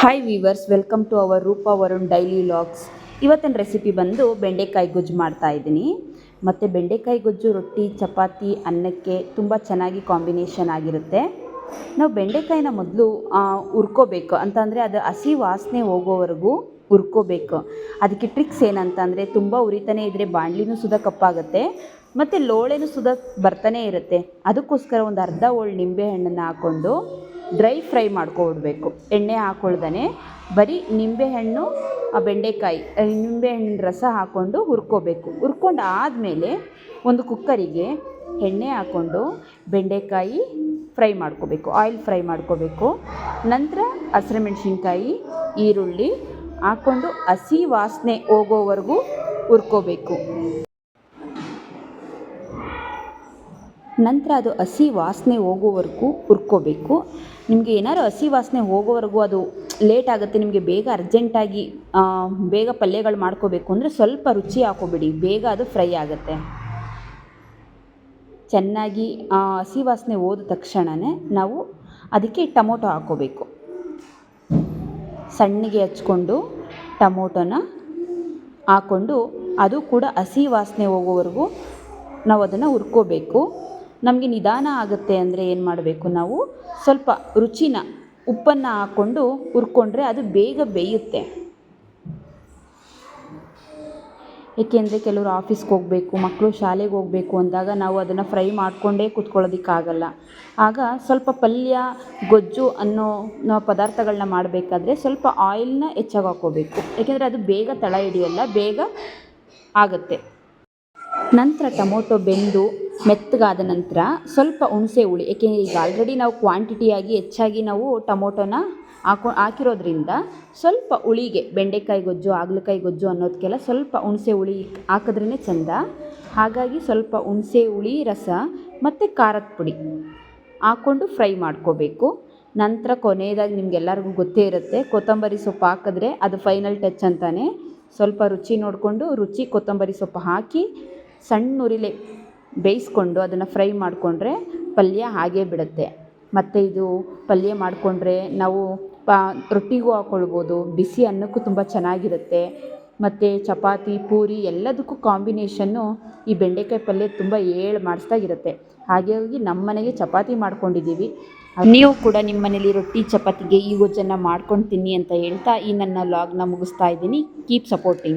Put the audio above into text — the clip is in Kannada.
Hi viewers, welcome to our Roopa Varun daily vlogs. ಇವತ್ತಿನ ರೆಸಿಪಿ ಬಂದು ಬೆಂಡೆಕಾಯಿ ಗೊಜ್ಜು ಮಾಡ್ತಾ ಇದ್ದೀನಿ. ಮತ್ತು ಬೆಂಡೆಕಾಯಿ ಗೊಜ್ಜು ರೊಟ್ಟಿ, ಚಪಾತಿ, ಅನ್ನಕ್ಕೆ ತುಂಬ ಚೆನ್ನಾಗಿ ಕಾಂಬಿನೇಷನ್ ಆಗಿರುತ್ತೆ. ನಾವು ಬೆಂಡೆಕಾಯಿನ ಮೊದಲು ಹುರ್ಕೋಬೇಕು ಅಂತಂದರೆ ಅದು ಹಸಿ ವಾಸನೆ ಹೋಗೋವರೆಗೂ ಹುರ್ಕೋಬೇಕು. ಅದಕ್ಕೆ ಟ್ರಿಕ್ಸ್ ಏನಂತಂದರೆ, ತುಂಬ ಉರಿತಾನೆ ಇದ್ದರೆ ಬಾಣಲಿನೂ ಸುದ ಕಪ್ಪಾಗುತ್ತೆ ಮತ್ತು ಲೋಳೆನೂ ಸುದ ಬರ್ತಾನೆ ಇರುತ್ತೆ. ಅದಕ್ಕೋಸ್ಕರ ಒಂದು ಅರ್ಧ ಹೋಳು ನಿಂಬೆಹಣ್ಣನ್ನು ಹಾಕ್ಕೊಂಡು ಡ್ರೈ ಫ್ರೈ ಮಾಡ್ಕೊಬಿಡ್ಬೇಕು. ಎಣ್ಣೆ ಹಾಕ್ಕೊಳ್ದೇ ಬರೀ ನಿಂಬೆಹಣ್ಣು, ಬೆಂಡೆಕಾಯಿ, ನಿಂಬೆಹಣ್ಣಿನ ರಸ ಹಾಕ್ಕೊಂಡು ಹುರ್ಕೋಬೇಕು. ಹುರ್ಕೊಂಡು ಆದಮೇಲೆ ಒಂದು ಕುಕ್ಕರಿಗೆ ಎಣ್ಣೆ ಹಾಕ್ಕೊಂಡು ಬೆಂಡೆಕಾಯಿ ಫ್ರೈ ಮಾಡ್ಕೋಬೇಕು, ಆಯಿಲ್ ಫ್ರೈ ಮಾಡ್ಕೋಬೇಕು. ನಂತರ ಹಸಿಮೆಣ್ಸಿನ್ಕಾಯಿ, ಈರುಳ್ಳಿ ಹಾಕ್ಕೊಂಡು ಹಸಿ ವಾಸನೆ ಹೋಗೋವರೆಗೂ ಹುರ್ಕೋಬೇಕು. ನಂತರ ಅದು ಹಸಿ ವಾಸನೆ ಹೋಗೋವರೆಗೂ ಹುರ್ಕೋಬೇಕು. ನಿಮಗೆ ಏನಾದ್ರು ಹಸಿ ವಾಸನೆ ಹೋಗೋವರೆಗೂ ಅದು ಲೇಟ್ ಆಗುತ್ತೆ, ನಿಮಗೆ ಬೇಗ ಅರ್ಜೆಂಟಾಗಿ ಬೇಗ ಪಲ್ಯಗಳು ಮಾಡ್ಕೋಬೇಕು ಅಂದರೆ ಸ್ವಲ್ಪ ರುಚಿ ಹಾಕೋಬಿಡಿ, ಬೇಗ ಅದು ಫ್ರೈ ಆಗುತ್ತೆ. ಚೆನ್ನಾಗಿ ಹಸಿ ವಾಸನೆ ಹೋದ ತಕ್ಷಣವೇ ನಾವು ಅದಕ್ಕೆ ಟೊಮೊಟೊ ಹಾಕ್ಕೋಬೇಕು. ಸಣ್ಣಗೆ ಹಚ್ಕೊಂಡು ಟೊಮೊಟೊನ ಹಾಕ್ಕೊಂಡು ಅದು ಕೂಡ ಹಸಿ ವಾಸನೆ ಹೋಗೋವರೆಗೂ ನಾವು ಅದನ್ನು ಹುರ್ಕೋಬೇಕು. ನಮಗೆ ನಿಧಾನ ಆಗುತ್ತೆ ಅಂದರೆ ಏನು ಮಾಡಬೇಕು, ನಾವು ಸ್ವಲ್ಪ ರುಚಿನ ಉಪ್ಪನ್ನು ಹಾಕ್ಕೊಂಡು ಹುರ್ಕೊಂಡ್ರೆ ಅದು ಬೇಗ ಬೇಯುತ್ತೆ. ಏಕೆಂದರೆ ಕೆಲವರು ಆಫೀಸ್ಗೆ ಹೋಗಬೇಕು, ಮಕ್ಕಳು ಶಾಲೆಗೆ ಹೋಗಬೇಕು ಅಂದಾಗ ನಾವು ಅದನ್ನು ಫ್ರೈ ಮಾಡಿಕೊಂಡೇ ಕೂತ್ಕೊಳ್ಳೋದಕ್ಕಾಗಲ್ಲ. ಆಗ ಸ್ವಲ್ಪ ಪಲ್ಯ, ಗೊಜ್ಜು ಅನ್ನೋ ಪದಾರ್ಥಗಳನ್ನ ಮಾಡಬೇಕಾದ್ರೆ ಸ್ವಲ್ಪ ಆಯಿಲ್ನ ಹೆಚ್ಚಾಗಿ ಹಾಕ್ಕೋಬೇಕು. ಏಕೆಂದರೆ ಅದು ಬೇಗ ತಳ ಹಿಡಿಯಲ್ಲ, ಬೇಗ ಆಗುತ್ತೆ. ನಂತರ ಟೊಮೊಟೊ ಬೆಂದು ಮೆತ್ತಗಾದ ನಂತರ ಸ್ವಲ್ಪ ಹುಣಸೆ ಹುಳಿ, ಏಕೆಂದರೆ ಈಗ ಆಲ್ರೆಡಿ ನಾವು ಕ್ವಾಂಟಿಟಿಯಾಗಿ ಹೆಚ್ಚಾಗಿ ನಾವು ಟೊಮೊಟೊನ ಹಾಕಿರೋದ್ರಿಂದ ಸ್ವಲ್ಪ ಹುಳಿಗೆ, ಬೆಂಡೆಕಾಯಿ ಗೊಜ್ಜು, ಹಾಗಲಕಾಯಿ ಗೊಜ್ಜು ಅನ್ನೋದಕ್ಕೆಲ್ಲ ಸ್ವಲ್ಪ ಹುಣಸೆ ಹುಳಿ ಹಾಕಿದ್ರೇ ಚೆಂದ. ಹಾಗಾಗಿ ಸ್ವಲ್ಪ ಹುಣಸೆ ಹುಳಿ ರಸ ಮತ್ತು ಖಾರದ ಪುಡಿ ಹಾಕ್ಕೊಂಡು ಫ್ರೈ ಮಾಡ್ಕೋಬೇಕು. ನಂತರ ಕೊನೆಯದಾಗಿ ನಿಮಗೆಲ್ಲರಿಗೂ ಗೊತ್ತೇ ಇರುತ್ತೆ, ಕೊತ್ತಂಬರಿ ಸೊಪ್ಪು ಹಾಕಿದ್ರೆ ಅದು ಫೈನಲ್ ಟಚ್ ಅಂತಾನೆ. ಸ್ವಲ್ಪ ರುಚಿ ನೋಡಿಕೊಂಡು ಕೊತ್ತಂಬರಿ ಸೊಪ್ಪು ಹಾಕಿ ಸಣ್ಣ ಉರಿಲೆ ಬೇಯಿಸ್ಕೊಂಡು ಅದನ್ನು ಫ್ರೈ ಮಾಡಿಕೊಂಡ್ರೆ ಪಲ್ಯ ಹಾಗೇ ಬಿಡುತ್ತೆ. ಮತ್ತು ಇದು ಪಲ್ಯ ಮಾಡಿಕೊಂಡ್ರೆ ನಾವು ರೊಟ್ಟಿಗೂ ಹಾಕ್ಕೊಳ್ಬೋದು, ಬಿಸಿ ಅನ್ನಕ್ಕೂ ತುಂಬ ಚೆನ್ನಾಗಿರುತ್ತೆ. ಮತ್ತು ಚಪಾತಿ, ಪೂರಿ ಎಲ್ಲದಕ್ಕೂ ಕಾಂಬಿನೇಷನ್ನು ಈ ಬೆಂಡೆಕಾಯಿ ಪಲ್ಯ ತುಂಬ ಮಾಡಿಸ್ದಾಗಿರುತ್ತೆ. ಹಾಗಾಗಿ ನಮ್ಮ ಮನೆಗೆ ಚಪಾತಿ ಮಾಡ್ಕೊಂಡಿದ್ದೀವಿ. ನೀವು ಕೂಡ ನಿಮ್ಮ ಮನೇಲಿ ರೊಟ್ಟಿ, ಚಪಾತಿಗೆ ಈ ಗೊಜ್ಜನ್ನು ಮಾಡ್ಕೊಂಡು ತಿನ್ನಿ ಅಂತ ಹೇಳ್ತಾ ಈ ನನ್ನ ವ್ಲಾಗ್ನ ಮುಗಿಸ್ತಾ ಇದ್ದೀನಿ. Keep supporting.